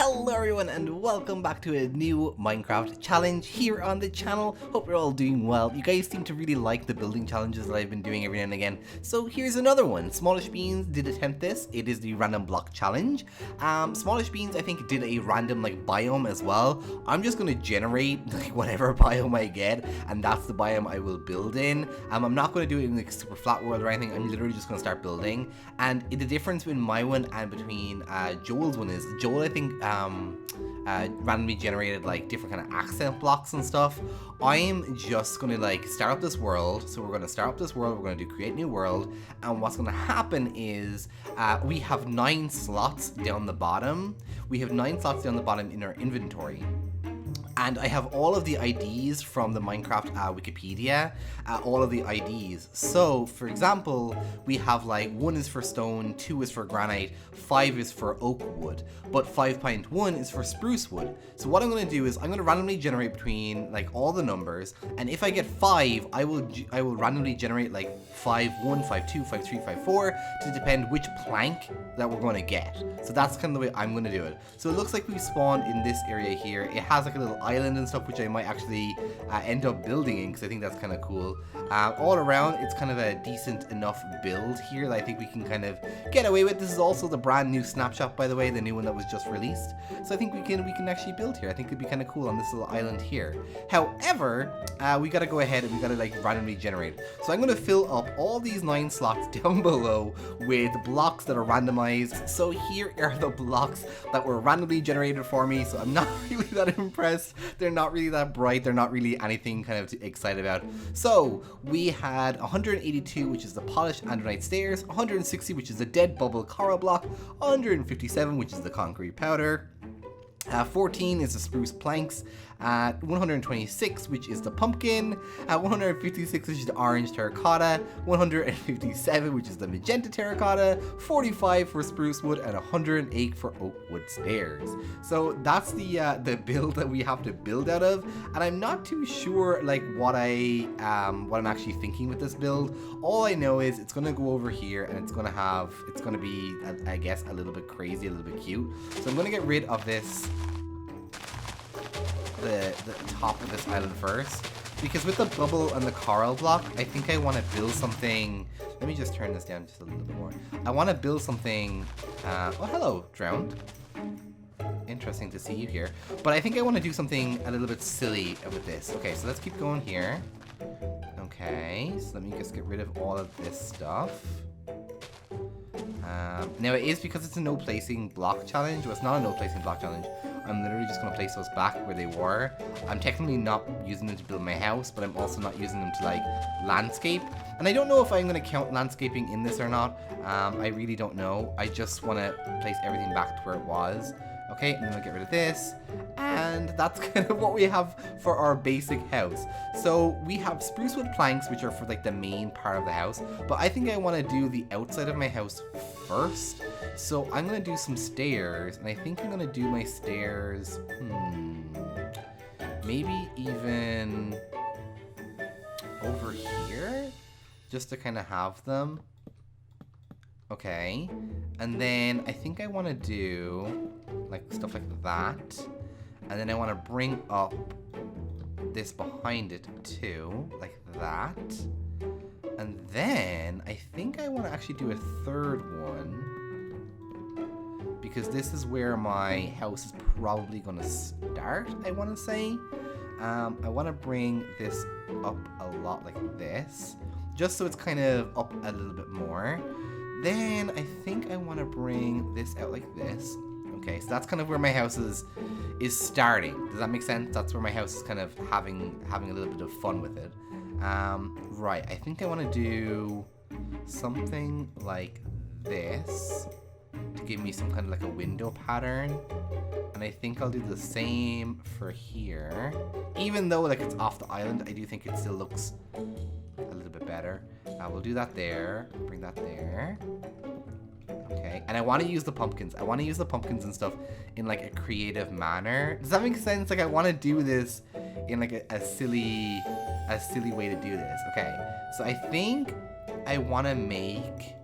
Hello everyone and welcome back to a new Minecraft challenge here on the channel. Hope you're all doing well. You guys seem to really like the building challenges that I've been doing every now and again. So here's another one. Smallish Beans did attempt this. It is the random block challenge. Smallish Beans I think did a random biome as well. I'm just going to generate whatever biome I get and that's the biome I will build in. I'm not going to do it in a super flat world or anything. I'm literally just going to start building. And the difference between my one and between Joel's one is Joel I think randomly generated different kind of accent blocks and stuff. I'm just gonna start up this world. So we're gonna start up this world, we're gonna do create new world, and what's gonna happen is we have 9 slots down the bottom. We have 9 slots down the bottom in our inventory. And I have all of the IDs from the Minecraft Wikipedia, all of the IDs. So, for example, we have 1 is for stone, 2 is for granite, 5 is for oak wood, but 5.1 is for spruce wood. So what I'm going to do is I'm going to randomly generate between all the numbers, and if I get 5, I will randomly generate 5, 1, 5, 2, 5, 3, 5, 4 to depend which plank that we're going to get. So that's kind of the way I'm going to do it. So it looks like we've spawned in this area here. It has a little island and stuff which I might actually end up building in because I think that's kind of cool. All around it's kind of a decent enough build here that I think we can kind of get away with. This is also the brand new snapshot, by the way, the new one that was just released. So I think we can actually build here. I think it'd be kind of cool on this little island here. However, we got to go ahead and we got to randomly generate. So I'm going to fill up all these 9 slots down below with blocks that are randomized. So here are the blocks that were randomly generated for me. So I'm not really that impressed. They're not really that bright. They're not really anything kind of to excited about. So we had 182, which is the polished andronite stairs, 160, which is the dead bubble coral block, 157, which is the concrete powder, 14 is the spruce planks, 126, which is the pumpkin, 156, which is the orange terracotta, 157, which is the magenta terracotta, 45 for spruce wood, and 108 for oak wood stairs. So that's the build that we have to build out of, and I'm not too sure what I'm actually thinking with this build. All I know is it's gonna go over here, and it's gonna be I guess a little bit crazy, a little bit cute. So I'm gonna get rid of this. The top of this island first, because with the bubble and the coral block, I think I want to build something. Let me just turn this down just a little bit more. I want to build something. Oh, hello, drowned. Interesting to see you here. But I think I want to do something a little bit silly with this. Okay, so let's keep going here. Okay, so let me just get rid of all of this stuff. Now it is because it's a no placing block challenge. Well, it's not a no placing block challenge. I'm literally just going to place those back where they were. I'm technically not using them to build my house, but I'm also not using them to landscape. And I don't know if I'm going to count landscaping in this or not. I really don't know. I just want to place everything back to where it was. Okay, and then we'll get rid of this. And that's kind of what we have for our basic house. So we have spruce wood planks, which are for the main part of the house. But I think I want to do the outside of my house first. So I'm going to do some stairs. And I think I'm going to do my stairs, maybe even over here. Just to kind of have them. Okay, and then I think I want to do stuff like that, and then I want to bring up this behind it too, like that, and then I think I want to actually do a third one, because this is where my house is probably going to start, I want to say. I want to bring this up a lot like this, just so it's kind of up a little bit more. Then I think I want to bring this out like this. Okay, so that's kind of where my house is starting. Does that make sense? That's where my house is kind of having a little bit of fun with it. Right, I think I want to do something like this to give me some kind of a window pattern. And I think I'll do the same for here. Even though it's off the island, I do think it still looks a little bit better. We'll do that there, bring that there. Okay, and I want to use the pumpkins. I want to use the pumpkins and stuff in a creative manner. Does that make sense? I want to do this in a silly way to do this. Okay, so I think I want to make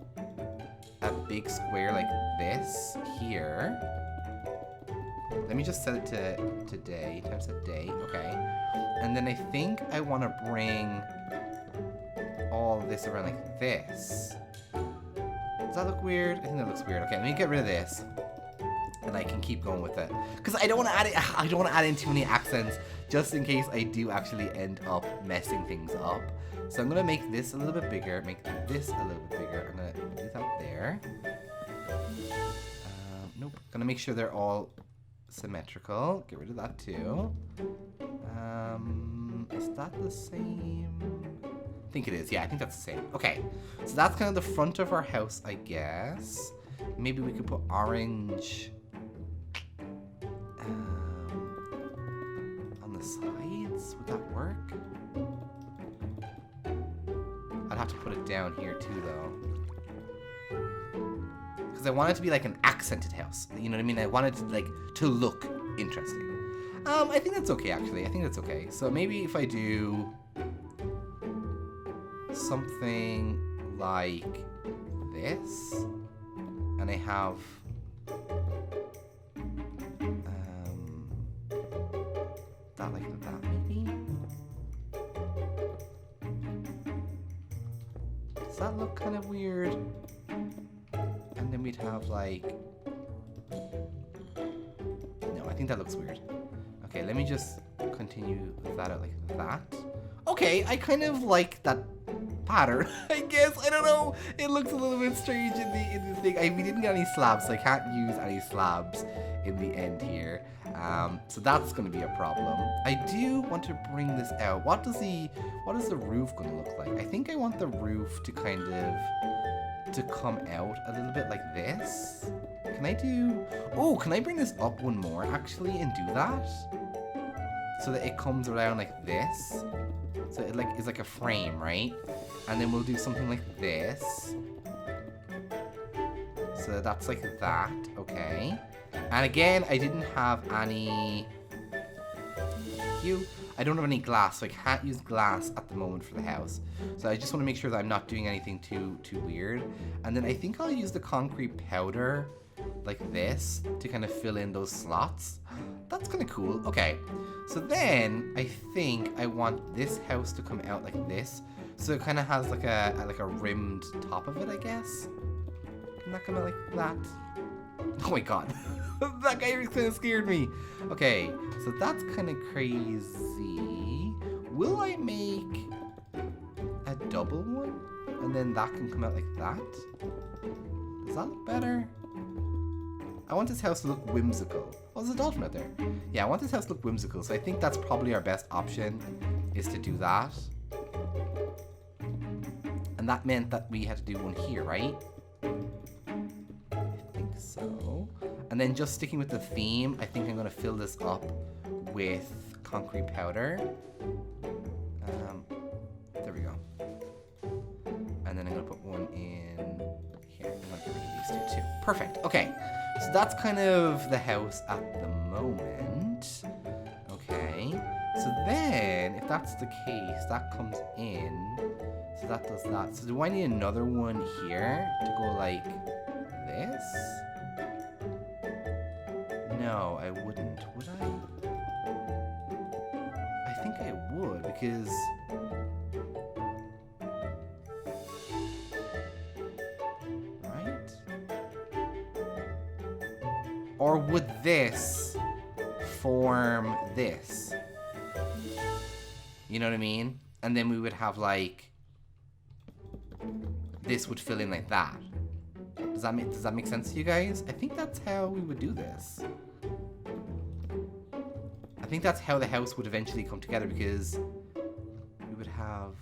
a big square like this here. Let me just set it to day, time set day, okay. And then I think I want to bring all this around like this. Does that look weird? I think that looks weird. Okay, let me get rid of this. And I can keep going with it. Because I don't want to add it, I don't want to add in too many accents just in case I do actually end up messing things up. So I'm going to make this a little bit bigger, make this a little bit bigger. I'm going to do that there. Nope. Going to make sure they're all symmetrical. Get rid of that too. Is that the same? I think it is. Yeah, I think that's the same. Okay. So that's kind of the front of our house, I guess. Maybe we could put orange on the sides. Would that work? I'd have to put it down here too, though. Because I want it to be like an accented house. You know what I mean? I want it to, like, to look interesting. I think that's okay, actually. I think that's okay. So maybe if I do something like this, and I have that like that, maybe. Does that look kind of weird? And then we'd have like, no, I think that looks weird. Okay, let me just continue that out like that. Okay, I kind of like that pattern, I guess. I don't know. It looks a little bit strange in the thing. We didn't get any slabs, so I can't use any slabs in the end here. So that's going to be a problem. I do want to bring this out. What is the roof going to look like? I think I want the roof to kind of to come out a little bit like this. Can I do? Oh, can I bring this up one more actually and do that? So that it comes around like this. So it like is like a frame, right? And then we'll do something like this. So that's like that, okay. And again, I didn't have any I don't have any glass, so I can't use glass at the moment for the house. So I just want to make sure that I'm not doing anything too weird. And then I think I'll use the concrete powder like this to kind of fill in those slots. That's kind of cool. Okay, so then I think I want this house to come out like this, so it kind of has like a rimmed top of it, I guess. Can that come out like that? Oh my god, that guy kind of scared me. Okay, so that's kind of crazy. Will I make a double one, and then that can come out like that? Does that look better? I want this house to look whimsical. Oh, there's a Delphron out there. Yeah, I want this house to look whimsical, so I think that's probably our best option, is to do that. And that meant that we had to do one here, right? I think so. And then just sticking with the theme, I think I'm going to fill this up with concrete powder. There we go. And then I'm going to put one in here. I'm going to get rid of these two too. Perfect. Okay. So that's kind of the house at the moment. Okay. So then, if that's the case, that comes in. So that does that. So do I need another one here to go like this? No, I wouldn't. Would I? I think I would, because or would this form this? You know what I mean? And then we would have like, this would fill in like that. Does that make sense to you guys? I think that's how we would do this. I think that's how the house would eventually come together, because we would have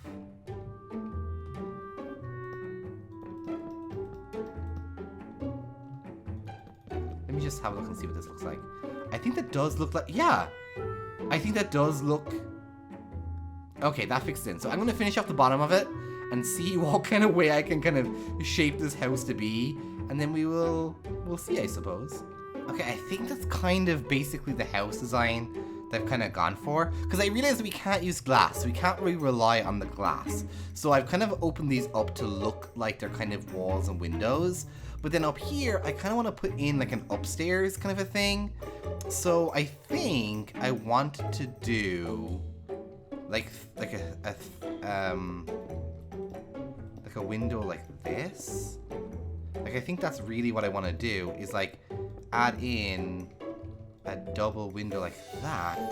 just have a look and see what this looks like. I think that does look like, yeah, I think that does look, okay, that fixed in. So I'm going to finish off the bottom of it and see what kind of way I can kind of shape this house to be, and then we'll see, I suppose. Okay, I think that's kind of basically the house design that I've kind of gone for, because I realized we can't use glass, so we can't really rely on the glass. So I've kind of opened these up to look like they're kind of walls and windows. But then up here, I kind of want to put in like an upstairs kind of a thing. So I think I want to do like a window like this. Like I think that's really what I want to do is like add in a double window like that.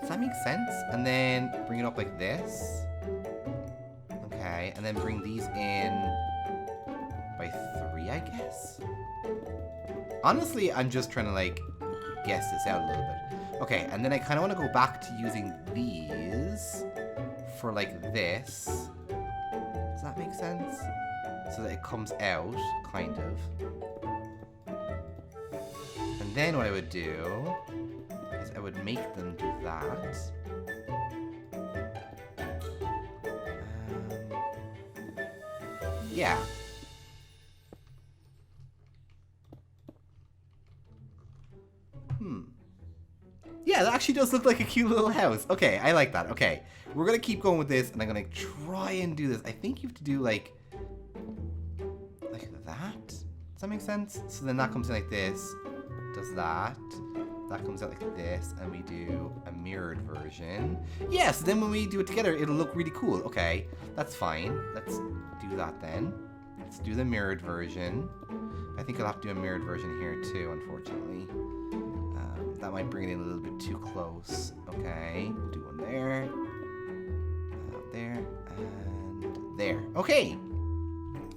Does that make sense? And then bring it up like this. Okay, and then bring these in by 3, I guess. Honestly, I'm just trying to like guess this out a little bit. Okay, and then I kind of want to go back to using these for like this. Does that make sense? So that it comes out, kind of. And then what I would do is I would make them do that. Yeah. Yeah, that actually does look like a cute little house. Okay, I like that. Okay, we're gonna keep going with this, and I'm gonna try and do this. I think you have to do like that. Does that make sense? So then that comes in like this, does that. That comes out like this, and we do a mirrored version. Yeah, so then when we do it together, it'll look really cool. Okay, that's fine. Let's do that then. Let's do the mirrored version. I think I'll have to do a mirrored version here too, unfortunately. That might bring it in a little bit too close. Okay, do one there, there, and there. Okay,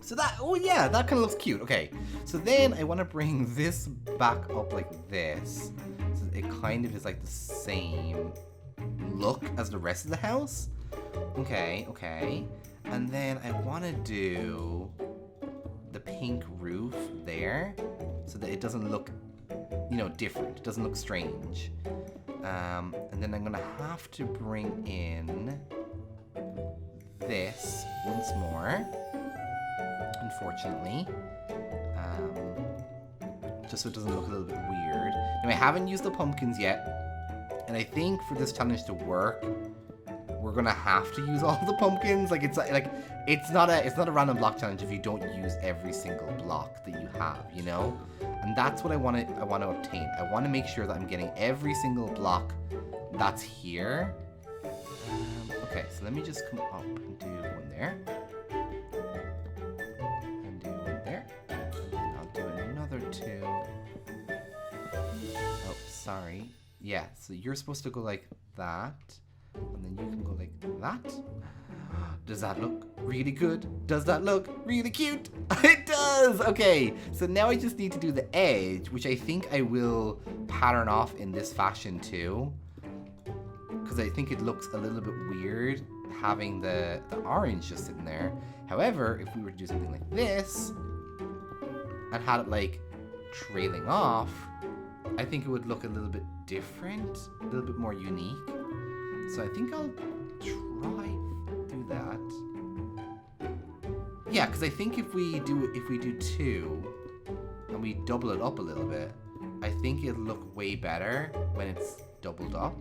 so that, oh yeah, that kind of looks cute. Okay, so then I want to bring this back up like this. So it kind of is like the same look as the rest of the house. Okay, okay. And then I want to do the pink roof there so that it doesn't look, you know, different. It doesn't look strange. And then I'm gonna have to bring in this once more, unfortunately, just so it doesn't look a little bit weird. Now I haven't used the pumpkins yet, and I think for this challenge to work, we're gonna have to use all the pumpkins. Like it's not a random block challenge if you don't use every single block that you have, you know. And that's what I want to obtain. I want to make sure that I'm getting every single block that's here. Okay, so let me just come up and do one there. And do one there. And I'll do another 2. Oh, sorry. Yeah, so you're supposed to go like that. And then you can go like that. Does that look really good? Does that look really cute? It does! Okay, so now I just need to do the edge, which I think I will pattern off in this fashion too. Because I think it looks a little bit weird having the orange just sitting there. However, if we were to do something like this, and had it like trailing off, I think it would look a little bit different, a little bit more unique. So I think I'll try do that. Yeah, because I think if we do 2 and we double it up a little bit, I think it'll look way better when it's doubled up.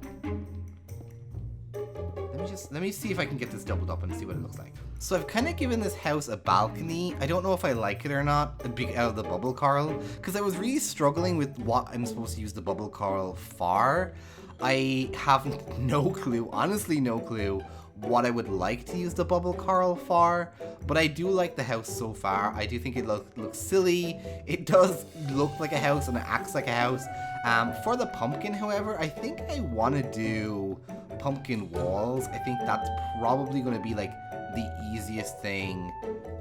Let me see if I can get this doubled up and see what it looks like. So I've kind of given this house a balcony. I don't know if I like it or not, out of the bubble coral, because I was really struggling with what I'm supposed to use the bubble coral for. I have no clue, honestly no clue, what I would like to use the bubble coral for, but I do like the house so far. I do think it looks silly. It does look like a house and it acts like a house. For the pumpkin, however, I think I want to do pumpkin walls. I think that's probably going to be like the easiest thing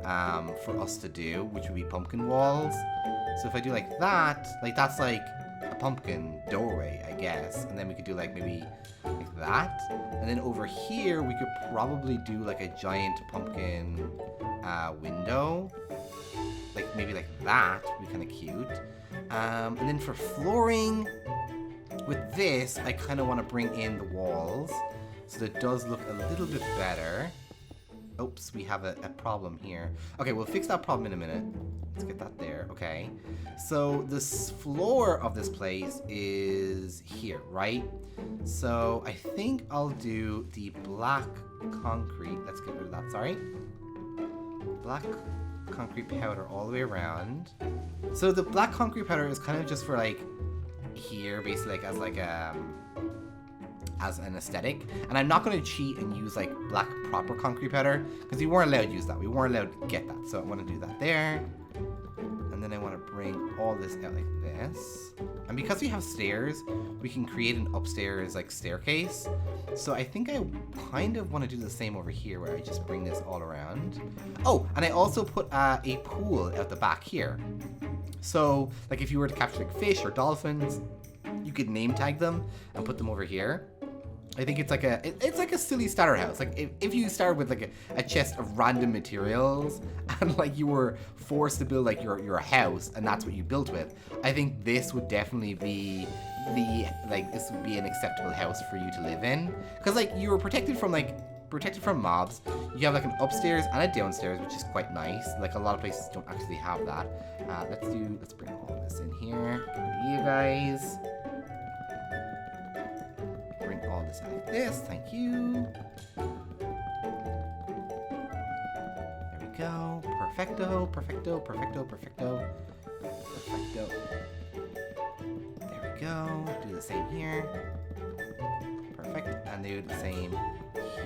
for us to do, which would be pumpkin walls. So if I do like that, like that's like a pumpkin doorway, I guess, and then we could do like maybe like that, and then over here we could probably do like a giant pumpkin window, like maybe like that would be kind of cute. And then for flooring, with this I kind of want to bring in the walls so that it does look a little bit better. Oops, we have a problem here. Okay, we'll fix that problem in a minute. Let's get that there. Okay, so this floor of this place is here, right? So I think I'll do the black concrete. Let's get rid of that, sorry. Black concrete powder all the way around. So the black concrete powder is kind of just for like here, basically like as an aesthetic. And I'm not going to cheat and use like black proper concrete powder because we weren't allowed to use that. We weren't allowed to get that. So I want to do that there. And then I want to bring all this out like this. And because we have stairs, we can create an upstairs like staircase. So I think I kind of want to do the same over here where I just bring this all around. Oh, and I also put a pool at the back here. So like if you were to capture like fish or dolphins, you could name tag them and put them over here. I think it's like a silly starter house. Like if you start with like a chest of random materials and like you were forced to build like your house and that's what you built with, I think this would definitely be this would be an acceptable house for you to live in. Cause like you were protected from mobs. You have like an upstairs and a downstairs, which is quite nice. Like a lot of places don't actually have that. Let's bring all this in here. Get rid of you guys. Bring all this out like this, thank you. There we go. Perfecto, perfecto, perfecto, perfecto. Perfecto. There we go. Do the same here. Perfect. And do the same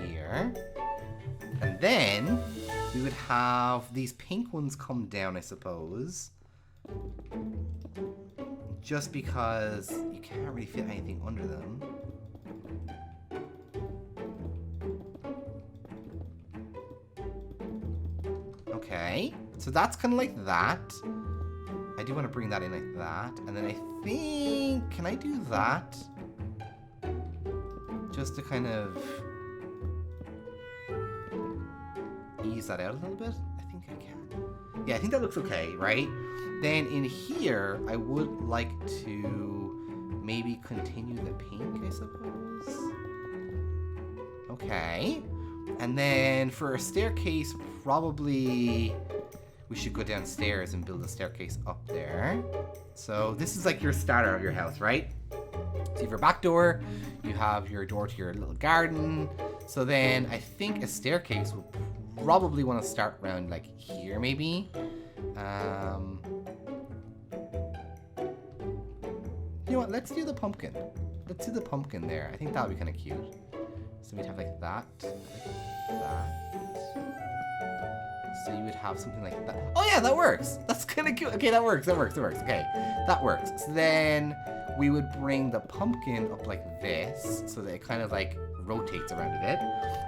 here. And then we would have these pink ones come down, I suppose. Just because you can't really fit anything under them. Okay, so that's kind of like that. I do want to bring that in like that. And then I think, can I do that? Just to kind of ease that out a little bit. I think I can. Yeah, I think that looks okay, right? Then in here, I would like to maybe continue the pink, I suppose. Okay. And then for a staircase, probably we should go downstairs and build a staircase up there. So this is like your starter of your house, right? So you have your back door, you have your door to your little garden. So then I think a staircase will probably want to start around like here maybe. You know what, let's do the pumpkin. Let's do the pumpkin there. I think that would be kind of cute. So we'd have like that, like that. So you would have something like that. Oh yeah, that works. That's kind of cute. Okay, that works. Okay, that works. So then we would bring the pumpkin up like this so that it kind of like rotates around a bit.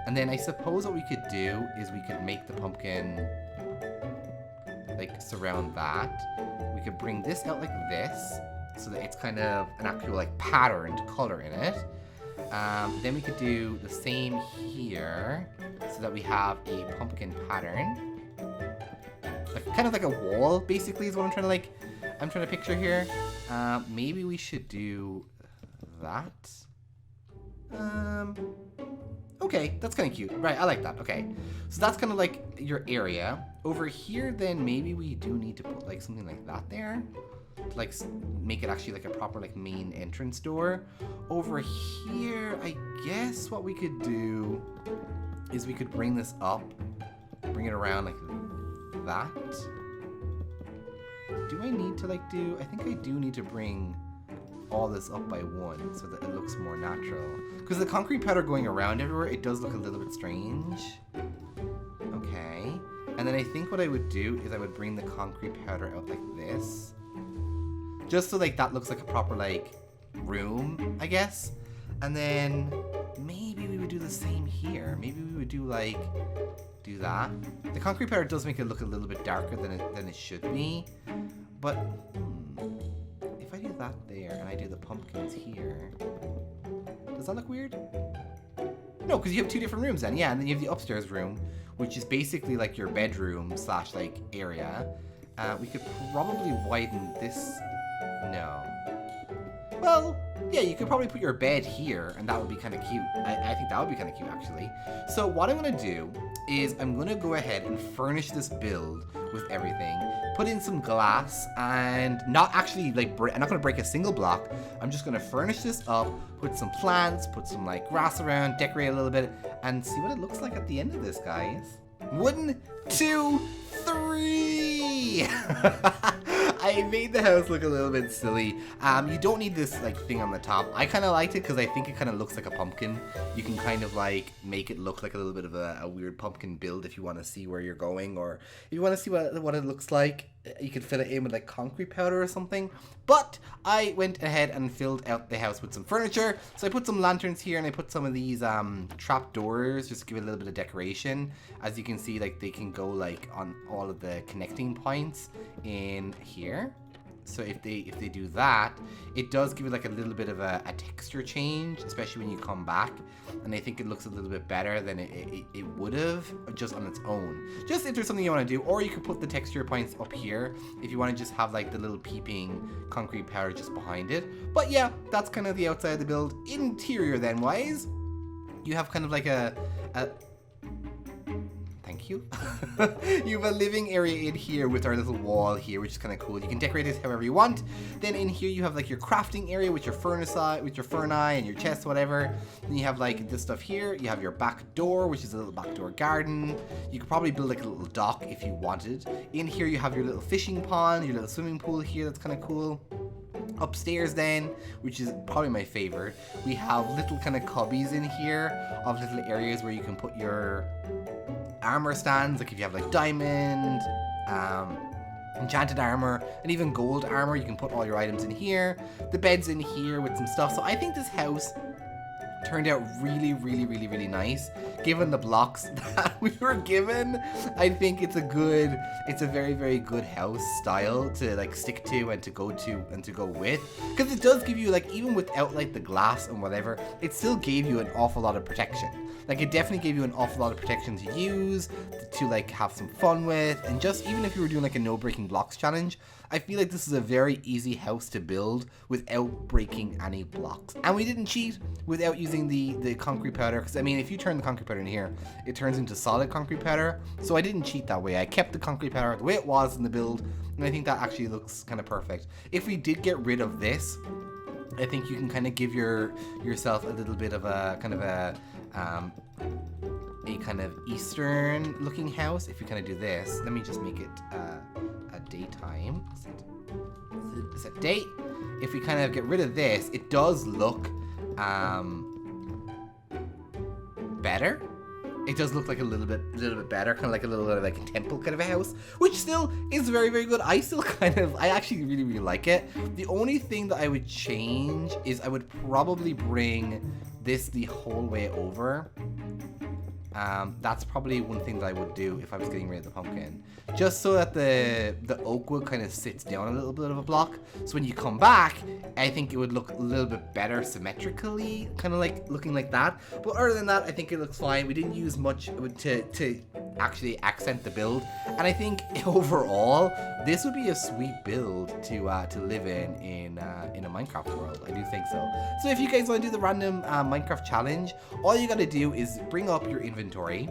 And then I suppose what we could do is we could make the pumpkin like surround that. We could bring this out like this so that it's kind of an actual like patterned color in it. Then we could do the same here so that we have a pumpkin pattern. Like, kind of like a wall, basically, is what I'm trying to picture here. Maybe we should do that. Okay, that's kind of cute. Right, I like that. Okay, so that's kind of like your area. Over here, then, maybe we do need to put, like, something like that there. To, like, make it actually, like, a proper, like, main entrance door. Over here, I guess what we could do is we could bring this up. Bring it around like that. Do I need to, like, I think I do need to bring all this up by one so that it looks more natural. Because the concrete powder going around everywhere, it does look a little bit strange. Okay. And then I think what I would do is I would bring the concrete powder out like this. Just so, like, that looks like a proper, like, room, I guess. And then maybe we would do the same here. Maybe we would do, like, do that. The concrete powder does make it look a little bit darker than it should be. But if I do that there and I do the pumpkins here, does that look weird? No, because you have two different rooms then. Yeah, and then you have the upstairs room, which is basically like your bedroom / like area. We could probably widen this. No. Well, yeah, you could probably put your bed here, and that would be kind of cute. I think that would be kind of cute, actually. So what I'm going to do is I'm going to go ahead and furnish this build with everything. Put in some glass, and not actually, like, I'm not going to break a single block. I'm just going to furnish this up, put some plants, put some, like, grass around, decorate a little bit, and see what it looks like at the end of this, guys. 1, 2, 3! I made the house look a little bit silly. You don't need this like thing on the top. I kind of liked it because I think it kind of looks like a pumpkin. You can kind of like make it look like a little bit of a weird pumpkin build if you want to see where you're going, or if you want to see what it looks like. You could fill it in with like concrete powder or something. But I went ahead and filled out the house with some furniture. So I put some lanterns here, and I put some of these trap doors just to give it a little bit of decoration. As you can see, like they can go like on all of the connecting points in here. So if they do that, it does give it like a little bit of a texture change, especially when you come back. And I think it looks a little bit better than it would have just on its own. Just if there's something you want to do, or you could put the texture points up here if you want to just have like the little peeping concrete powder just behind it. But yeah, that's kind of the outside of the build. Interior then wise, you have kind of like a thank you. You have a living area in here with our little wall here, which is kind of cool. You can decorate this however you want. Then in here you have like your crafting area with your furnace, with your furnace and your chest, whatever. Then you have like this stuff here. You have your back door, which is a little back door garden. You could probably build like a little dock if you wanted. In here you have your little fishing pond, your little swimming pool here. That's kind of cool. Upstairs then, which is probably my favorite, we have little kind of cubbies in here of little areas where you can put your armor stands, like if you have like diamond, enchanted armor, and even gold armor, you can put all your items in here. The bed's in here with some stuff. So I think this house turned out really, really, really, really nice. Given the blocks that we were given, I think it's a very, very good house style to like stick to and to go with. Because it does give you like, even without like the glass and whatever, it still gave you an awful lot of protection. Like it definitely gave you an awful lot of protection to use, to like have some fun with, and just even if you were doing like a no breaking blocks challenge, I feel like this is a very easy house to build without breaking any blocks. And we didn't cheat without using the concrete powder, because I mean, if you turn the concrete powder in here, it turns into solid concrete powder. So I didn't cheat that way. I kept the concrete powder the way it was in the build, and I think that actually looks kind of perfect. If we did get rid of this, I think you can kind of give yourself a little bit of a kind of a kind of Eastern looking house. If you kind of do this, let me just make it a daytime. Set date. If we kind of get rid of this, it does look better. It does look like a little bit better, kind of like a little bit of like a temple kind of a house, which still is very, very good. I actually really, really like it. The only thing that I would change is I would probably bring this the whole way over. That's probably one thing that I would do if I was getting rid of the pumpkin, just so that the oak wood kind of sits down a little bit of a block. So when you come back, I think it would look a little bit better symmetrically, kind of like looking like that. But other than that, I think it looks fine. We didn't use much to actually accent the build, and I think overall this would be a sweet build to live in a Minecraft world. I do think so. So if you guys want to do the random Minecraft challenge, all you got to do is bring up your inventory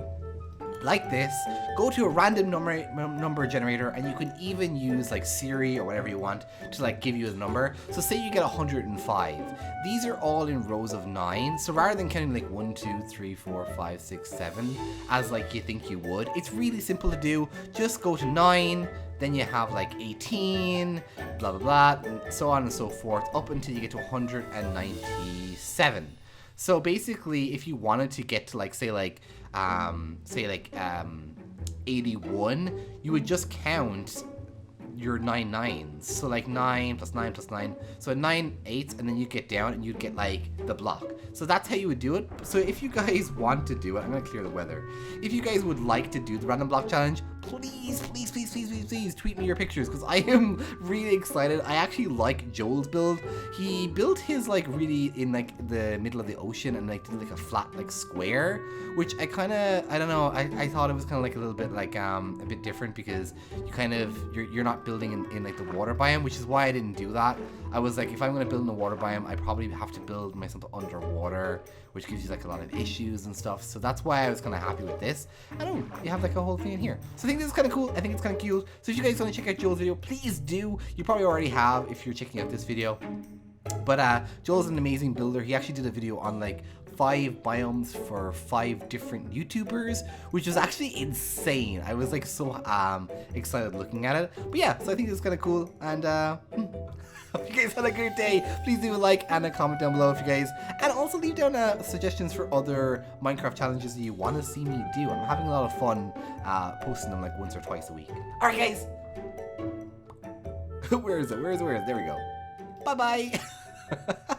like this, go to a random number generator, and you can even use like Siri or whatever you want to like give you a number. So say you get 105. These are all in rows of 9. So rather than counting like 1, 2, 3, 4, 5, 6, 7 as like you think you would, it's really simple to do. Just go to 9, then you have like 18, blah blah blah, and so on and so forth, up until you get to 197. So basically, if you wanted to get to like say 81, you would just count your 9 nines. So like 9 plus 9 plus 9. So 9 8s, and then you get down and you'd get like the block. So that's how you would do it. So if you guys want to do it, I'm gonna clear the weather. If you guys would like to do the random block challenge, please tweet me your pictures, because I am really excited. I actually like Joel's build. He built his like really in like the middle of the ocean and like did like a flat like square, which I don't know, I thought it was kind of like a little bit like a bit different, because you kind of you're not building in like the water biome, which is why I didn't do that. I was like, if I'm going to build in the water biome, I probably have to build myself underwater, which gives you like a lot of issues and stuff. So that's why I was kind of happy with this. I don't know, you have like a whole thing in here. So I think this is kind of cool. I think it's kind of cute. So if you guys want to check out Joel's video, please do. You probably already have if you're checking out this video. But Joel's an amazing builder. He actually did a video on like 5 biomes for 5 different YouTubers, which was actually insane. I was like so excited looking at it. But yeah, so I think it's kind of cool, and hope you guys had a great day. Please do a like and a comment down below if you guys, and also leave down suggestions for other Minecraft challenges that you want to see me do. I'm having a lot of fun posting them like once or twice a week. Alright guys, where is it? There we go. Bye bye.